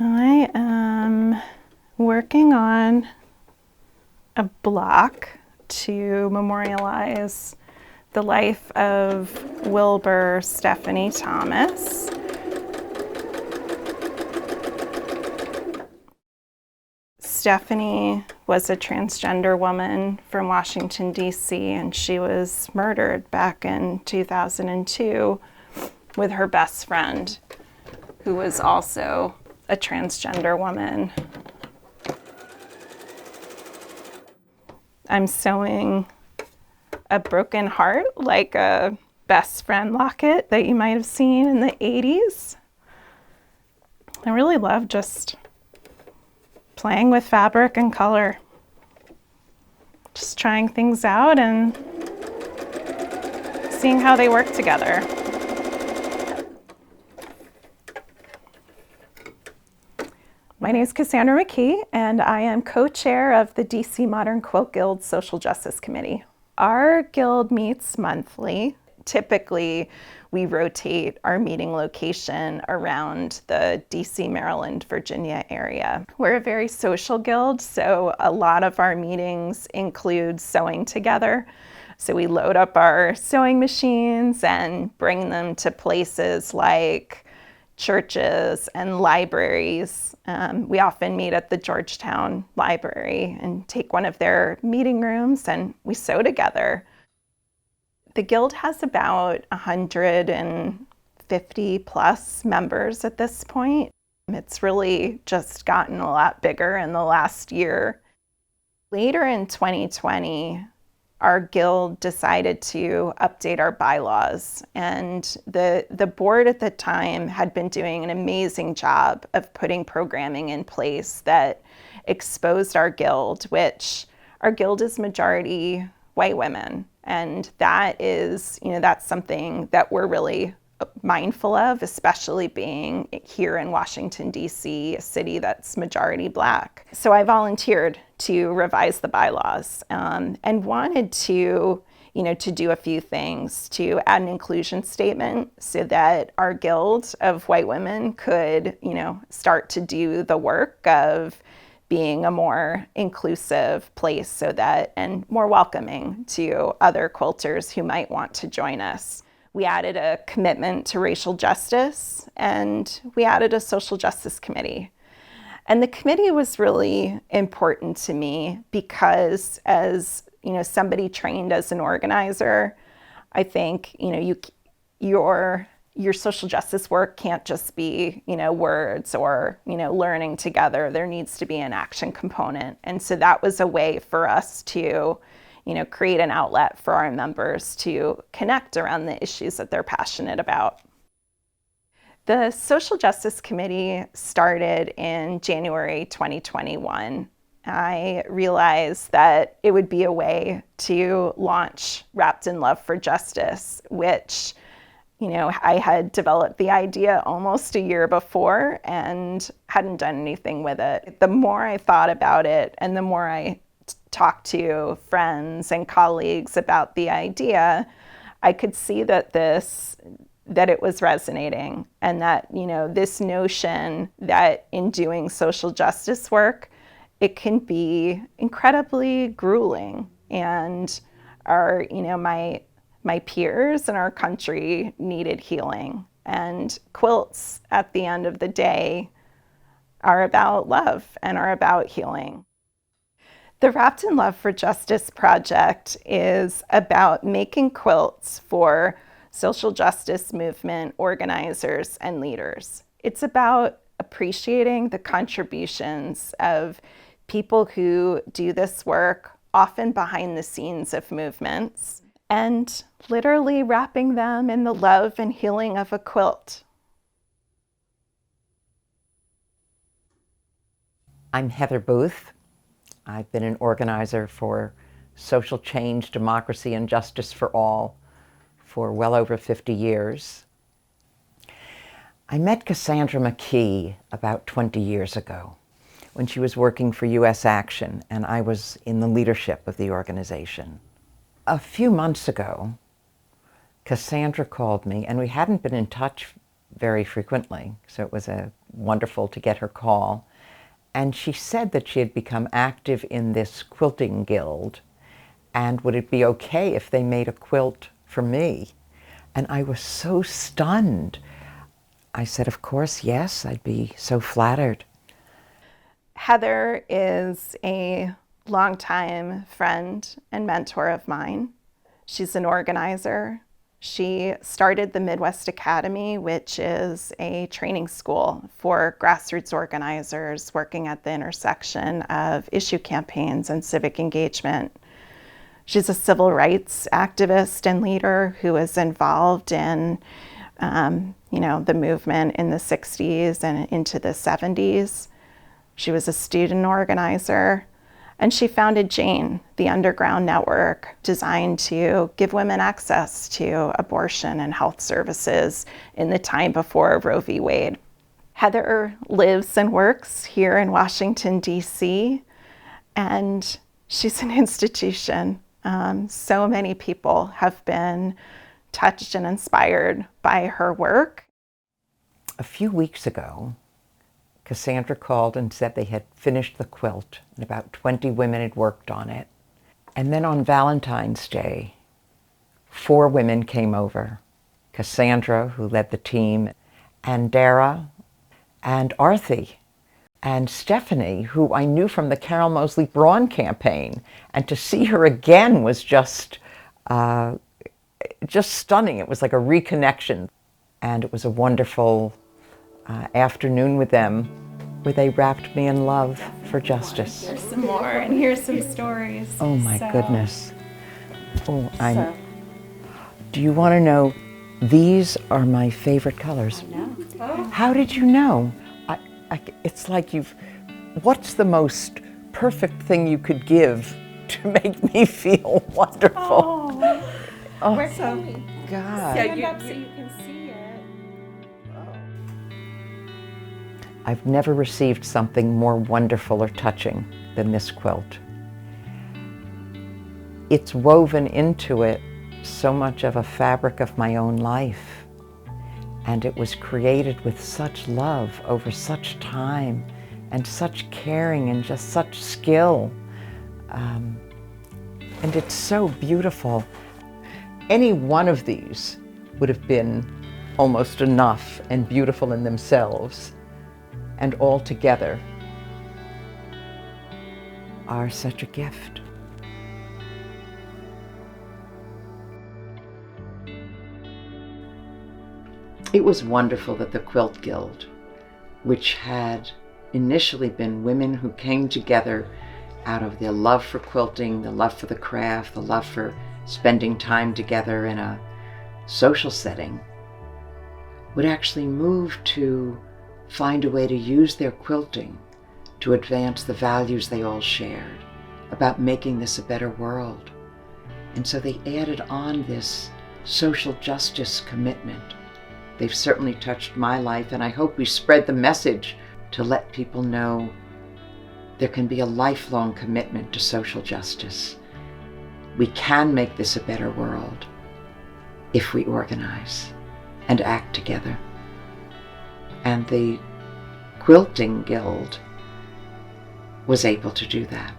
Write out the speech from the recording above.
I am working on a block to memorialize the life of Wilbur Stephanie Thomas. Stephanie was a transgender woman from Washington, D.C., and she was murdered back in 2002 with her best friend, who was also a transgender woman. I'm sewing a broken heart, like a best friend locket that you might have seen in the 80s. I really love just playing with fabric and color. Just trying things out and seeing how they work together. My name is Cassandra McKee, and I am co-chair of the DC Modern Quilt Guild Social Justice Committee. Our guild meets monthly. Typically, we rotate our meeting location around the DC, Maryland, Virginia area. We're a very social guild, so a lot of our meetings include sewing together. So we load up our sewing machines and bring them to places like churches and libraries. We often meet at the Georgetown Library and take one of their meeting rooms, and we sew together. The guild has about 150 plus members at this point. It's really just gotten a lot bigger in the last year. Later in 2020, our guild decided to update our bylaws, and the board at the time had been doing an amazing job of putting programming in place that exposed our guild, which our guild is majority white women, and that is, that's something that we're really mindful of, especially being here in Washington, D.C., a city that's majority Black. So I volunteered to revise the bylaws and wanted to do a few things, to add an inclusion statement so that our guild of white women could, start to do the work of being a more inclusive place and more welcoming to other quilters who might want to join us. We added a commitment to racial justice, and we added a social justice committee. And the committee was really important to me because, as somebody trained as an organizer, I think your social justice work can't just be words or learning together. There needs to be an action component, and so that was a way for us to create an outlet for our members to connect around the issues that they're passionate about. The Social Justice Committee started in January 2021. I realized that it would be a way to launch Wrapped in Love for Justice, which I had developed the idea almost a year before and hadn't done anything with it. The more I thought about it and the more I talked to friends and colleagues about the idea, I could see that it was resonating, and that this notion that in doing social justice work, it can be incredibly grueling, and my peers and our country needed healing, and quilts at the end of the day are about love and are about healing. The Wrapped in Love for Justice project is about making quilts for social justice movement organizers and leaders. It's about appreciating the contributions of people who do this work, often behind the scenes of movements, and literally wrapping them in the love and healing of a quilt. I'm Heather Booth. I've been an organizer for social change, democracy, and justice for all for well over 50 years. I met Cassandra McKee about 20 years ago when she was working for U.S. Action, and I was in the leadership of the organization. A few months ago, Cassandra called me, and we hadn't been in touch very frequently, so it was a wonderful to get her call. And she said that she had become active in this quilting guild, and would it be okay if they made a quilt for me? And I was so stunned. I said, of course, yes, I'd be so flattered. Heather is a longtime friend and mentor of mine. She's an organizer. She started the Midwest Academy, which is a training school for grassroots organizers working at the intersection of issue campaigns and civic engagement. She's a civil rights activist and leader who was involved in the movement in the 60s and into the 70s. She was a student organizer, and she founded Jane, the underground network designed to give women access to abortion and health services in the time before Roe v. Wade. Heather lives and works here in Washington, D.C., and she's an institution. So many people have been touched and inspired by her work. A few weeks ago, Cassandra called and said they had finished the quilt, and about 20 women had worked on it. And then on Valentine's Day, 4 women came over. Cassandra, who led the team, and Cara, and Arthi, and Stephanie, who I knew from the Carol Mosley Braun campaign. And to see her again was just stunning. It was like a reconnection. And it was a wonderful afternoon with them, where they wrapped me in love for justice. Here's some more, and here's some stories. Oh my goodness. Do you want to know, these are my favorite colors. I know. Oh. How did you know? It's like what's the most perfect thing you could give to make me feel wonderful? Oh, where can we? God. Stand up so you can see it. I've never received something more wonderful or touching than this quilt. It's woven into it so much of a fabric of my own life. And it was created with such love over such time and such caring and just such skill. And it's so beautiful. Any one of these would have been almost enough and beautiful in themselves, and all together are such a gift. It was wonderful that the Quilt Guild, which had initially been women who came together out of their love for quilting, the love for the craft, the love for spending time together in a social setting, would actually move to find a way to use their quilting to advance the values they all shared about making this a better world. And so they added on this social justice commitment. They've certainly touched my life, and I hope we spread the message to let people know there can be a lifelong commitment to social justice. We can make this a better world if we organize and act together. And the Quilting Guild was able to do that.